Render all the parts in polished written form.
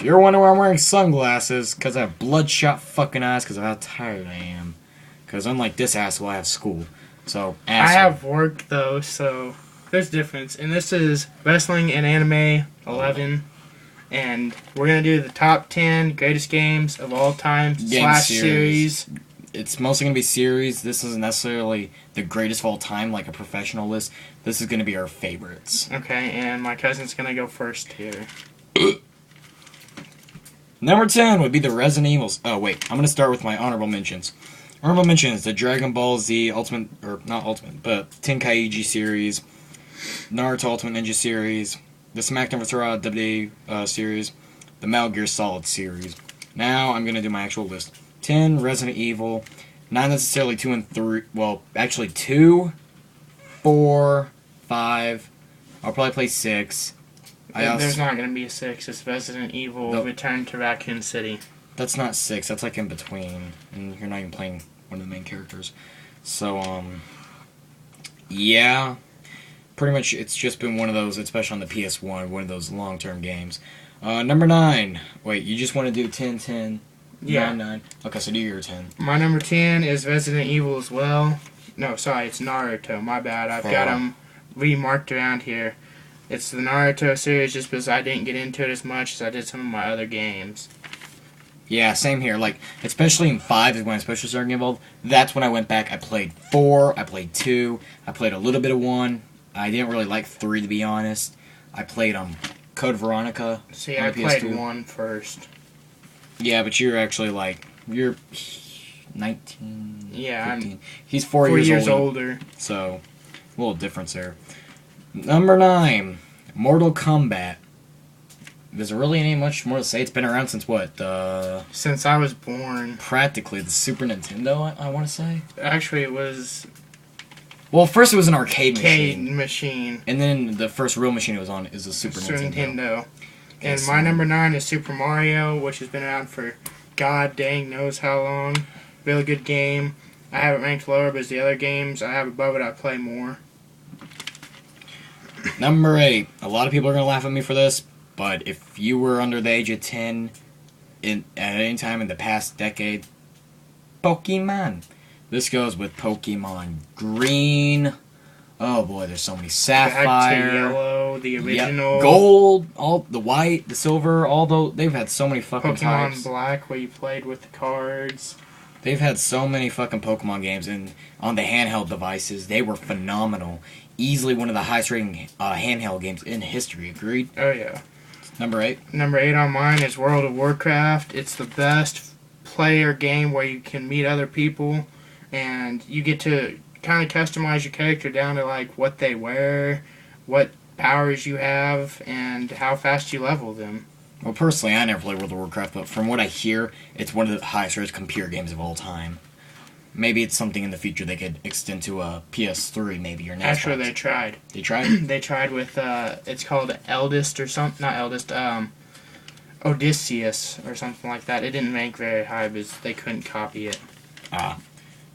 If you're wondering why I'm wearing sunglasses, because I have bloodshot fucking eyes because of how tired I am. Because unlike this asshole, I have school. So, I have work, though, so there's difference. And this is Wrestling and Anime 11. And we're going to do the top 10 greatest games of all time / series. It's mostly going to be series. This isn't necessarily the greatest of all time, like a professional list. This is going to be our favorites. Okay, and my cousin's going to go first here. Number 10 would be the Resident Evils. Oh, wait. I'm going to start with my honorable mentions. Honorable mentions, the Dragon Ball Z Ultimate, or not Ultimate, but Tenkaichi series, Naruto Ultimate Ninja series, the SmackDown vs. Raw WWE series, the Metal Gear Solid series. Now I'm going to do my actual list. 10, Resident Evil, not necessarily 2 and 3, well, actually 2, 4, 5, I'll probably play 6. There's not going to be a 6, it's Resident Evil Return to Raccoon City. That's not 6, that's like in between, and you're not even playing one of the main characters. So, yeah, pretty much it's just been one of those, especially on the PS1, one of those long-term games. Number 9, wait, you just want to do 10, 10, yeah. 9. Okay, so do your 10. My number 10 is Resident Evil as well. No, sorry, it's Naruto, my bad, I've got them remarked around here. It's the Naruto series just because I didn't get into it as much as I did some of my other games. Yeah, same here. Like, especially in 5 is when I especially started getting involved. That's when I went back. I played 4, I played 2, I played a little bit of 1. I didn't really like 3, to be honest. I played Code Veronica. See, I played 1 first. Yeah, but you're actually like, you're 19, yeah, 15. He's 4 years older. So, a little difference there. Number 9, Mortal Kombat. There's really ain't much more to say. It's been around since what? Since I was born. Practically the Super Nintendo, I want to say. Actually, it was... Well, first it was an arcade machine. And then the first real machine it was on is the Super Nintendo. Okay, and my number 9 is Super Mario, which has been around for god dang knows how long. Really good game. I have it ranked lower, but as the other games I have above it, I play more. Number 8. A lot of people are going to laugh at me for this, but if you were under the age of 10 at any time in the past decade, Pokemon. This goes with Pokemon Green. Oh boy, there's so many. Sapphire. Back to Yellow, the original. Yep. Gold, all the white, the silver, they've had so many fucking Pokemon types. Black, where you played with the cards. They've had so many fucking Pokemon games, and on the handheld devices, they were phenomenal. Easily one of the highest rating handheld games in history, agreed? Oh, yeah. Number 8? Number 8 on mine is World of Warcraft. It's the best player game where you can meet other people, and you get to kind of customize your character down to like what they wear, what powers you have, and how fast you level them. Well, personally, I never played World of Warcraft, but from what I hear, it's one of the highest rated computer games of all time. Maybe it's something in the future they could extend to a PS3, maybe, or an Xbox. Actually, they tried. They tried? They tried with, it's called Eldest or something, not Eldest, Odysseus or something like that. It didn't rank very high because they couldn't copy it.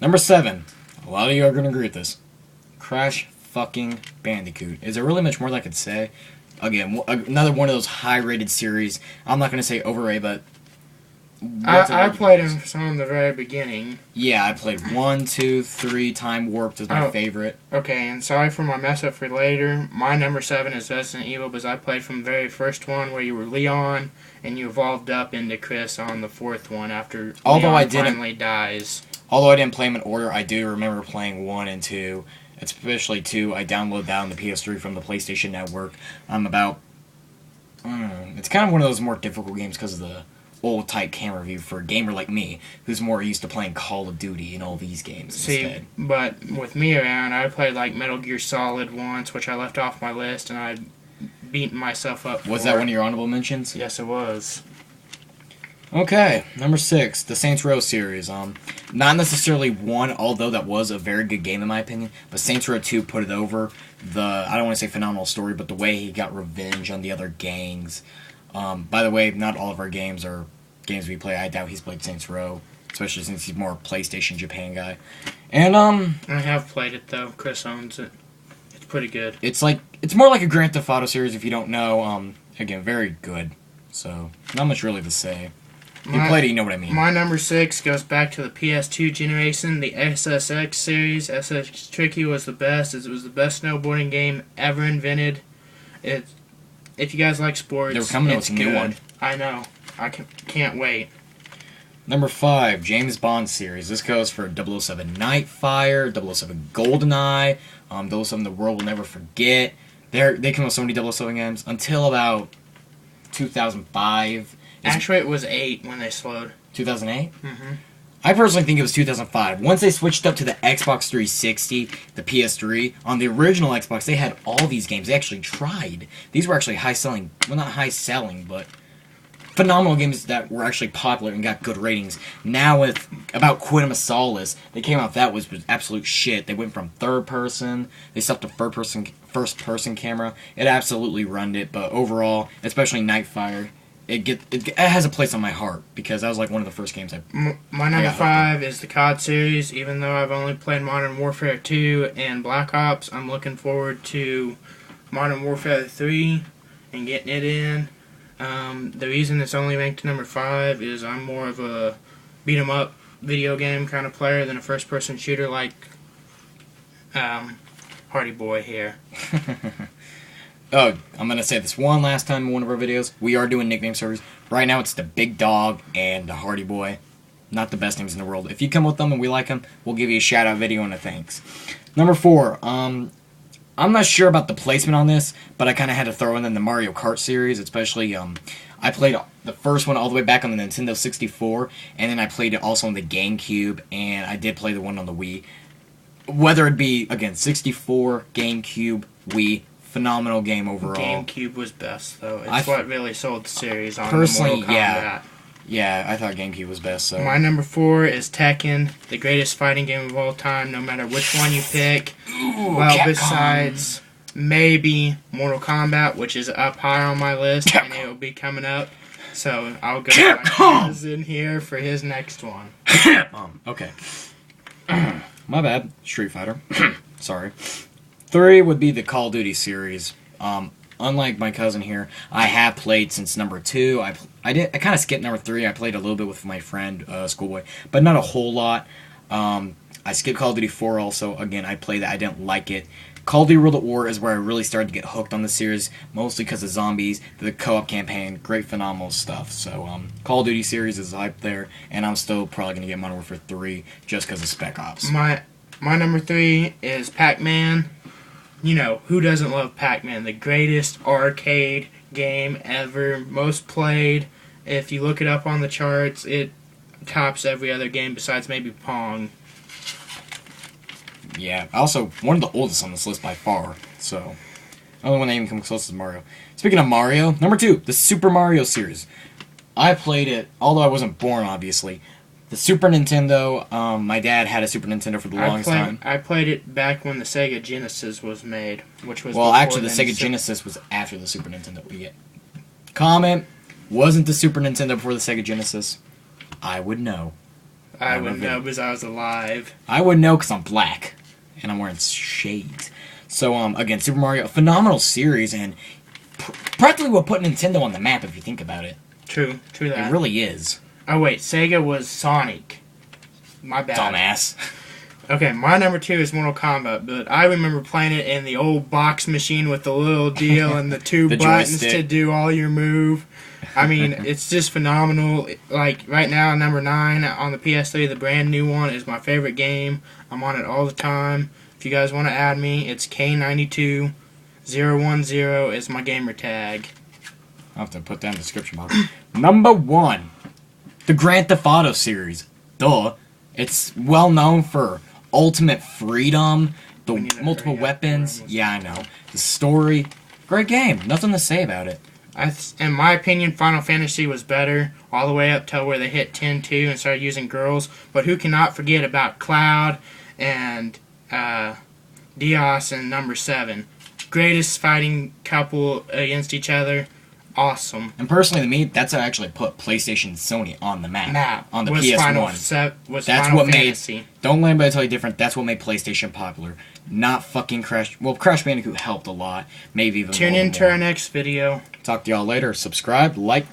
Number 7. A lot of you are going to agree with this. Crash fucking Bandicoot. Is there really much more that I could say? Again, another one of those high-rated series. I'm not going to say overrated, but... I played him from the very beginning. Yeah, I played 1, 2, 3. Time Warped is my favorite. Okay, and sorry for my mess up for later. My number 7 is Resident Evil because I played from the very first one where you were Leon and you evolved up into Chris on the 4th one after Leon finally dies. Although I didn't play them in order, I do remember playing 1 and 2. Especially 2, I downloaded that on the PS3 from the PlayStation Network. It's kind of one of those more difficult games because of the old type camera view for a gamer like me, who's more used to playing Call of Duty and all these games instead. But with me around, I played like Metal Gear Solid once, which I left off my list, and I beat myself up for. Was that one of your honorable mentions? Yes, it was. Okay, number 6, the Saints Row series. Not necessarily 1, although that was a very good game in my opinion, but Saints Row 2 put it over. I don't want to say phenomenal story, but the way he got revenge on the other gangs. By the way, not all of our games are games we play. I doubt he's played Saints Row, especially since he's more a PlayStation Japan guy. And I have played it though. Chris owns it. It's pretty good. It's more like a Grand Theft Auto series if you don't know. Again, very good So, not much really to say. If you My- played it, you know what I mean. My number 6 goes back to the PS2 generation, the SSX series. SSX Tricky was the best, as it was the best snowboarding game ever invented. If you guys like sports, They were coming out it's with a new good. one. I know. I can't wait. Number 5, James Bond series. This goes for 007 Nightfire, 007 GoldenEye, 007 The World Will Never Forget. They come with so many 007 games until about 2005. Actually, it was 8 when they slowed. 2008? Mm-hmm. I personally think it was 2005. Once they switched up to the Xbox 360, the PS3, on the original Xbox, they had all these games. They actually tried. These were actually high-selling, well, not high-selling, but phenomenal games that were actually popular and got good ratings. Now with about Quantum of Solace, they came out that was absolute shit. They went from third person, they stopped to first person camera. It absolutely ruined it, but overall, especially Nightfire, it has a place on my heart because that was like one of the first games My number 5 is the COD series. Even though I've only played Modern Warfare 2 and Black Ops, I'm looking forward to Modern Warfare 3 and getting it in. The reason it's only ranked to number 5 is I'm more of a beat 'em up video game kind of player than a first person shooter like Hardy Boy here. Oh, I'm going to say this one last time in one of our videos. We are doing nickname servers. Right now it's the Big Dog and the Hardy Boy. Not the best names in the world. If you come with them and we like them, we'll give you a shout out video and a thanks. Number 4, I'm not sure about the placement on this, but I kind of had to throw in the Mario Kart series, especially, I played the first one all the way back on the Nintendo 64, and then I played it also on the GameCube, and I did play the one on the Wii. Whether it be, again, 64, GameCube, Wii, phenomenal game overall. GameCube was best, though. It's what really sold the series on personally, Mortal Kombat. yeah. Yeah, I thought GameCube was best, so. My number 4 is Tekken, the greatest fighting game of all time, no matter which one you pick. Ooh, well, Capcom. besides maybe Mortal Kombat, which is up high on my list, Capcom. and it will be coming up. So I'll go to my in here for his next one. Okay. My bad. Street Fighter. Sorry. 3 would be the Call of Duty series. Unlike my cousin here, I have played since number 2. I kind of skipped number 3. I played a little bit with my friend, Schoolboy, but not a whole lot. I skipped Call of Duty 4 also. Again, I played that. I didn't like it. Call of Duty World at War is where I really started to get hooked on the series, mostly because of zombies, the co-op campaign, great, phenomenal stuff. So, Call of Duty series is hype there, and I'm still probably going to get Modern Warfare 3 just because of Spec Ops. My number 3 is Pac-Man. You know, who doesn't love Pac-Man? The greatest arcade game ever, most played. If you look it up on the charts, it tops every other game besides maybe Pong. Yeah, also one of the oldest on this list by far. So, only one that even comes close is Mario. Speaking of Mario, number 2, the Super Mario series. I played it, although I wasn't born, obviously. The Super Nintendo. My dad had a Super Nintendo for the longest time. I played it back when the Sega Genesis was made, which was Well, before actually, the then. Sega Genesis was after the Super Nintendo. Yeah. Comment: wasn't the Super Nintendo before the Sega Genesis? I would know. I would know because I was alive. I would know because I'm black and I'm wearing shades. So, again, Super Mario, a phenomenal series, and practically what put Nintendo on the map if you think about it. True that. It really is. Oh wait, Sega was Sonic. My bad. Dumbass. Okay, my number 2 is Mortal Kombat, but I remember playing it in the old box machine with the little deal and the 2 The buttons joystick. to do all your move. I mean, it's just phenomenal. Like, right now, number 9 on the PS3, the brand new one, is my favorite game. I'm on it all the time. If you guys want to add me, it's K92010 is my gamer tag. I'll have to put that in the description box. Number 1, the Grand Theft Auto series. Duh. It's well known for ultimate freedom, the We need to multiple hurry up. weapons. We're almost Yeah, I know. The story. Great game. Nothing to say about it. In my opinion, Final Fantasy was better, all the way up till where they hit 10-2 and started using girls. But who cannot forget about Cloud and Dios and number 7? Greatest fighting couple against each other. Awesome. And personally, to me, that's how I actually put PlayStation and Sony on the map. On the was PS1. Was That's Final what Fantasy. made. Don't let anybody tell you different. That's what made PlayStation popular. Not fucking Crash. Well, Crash Bandicoot helped a lot. Maybe even Tune more in to more. our next video. Talk to y'all later. Subscribe, like,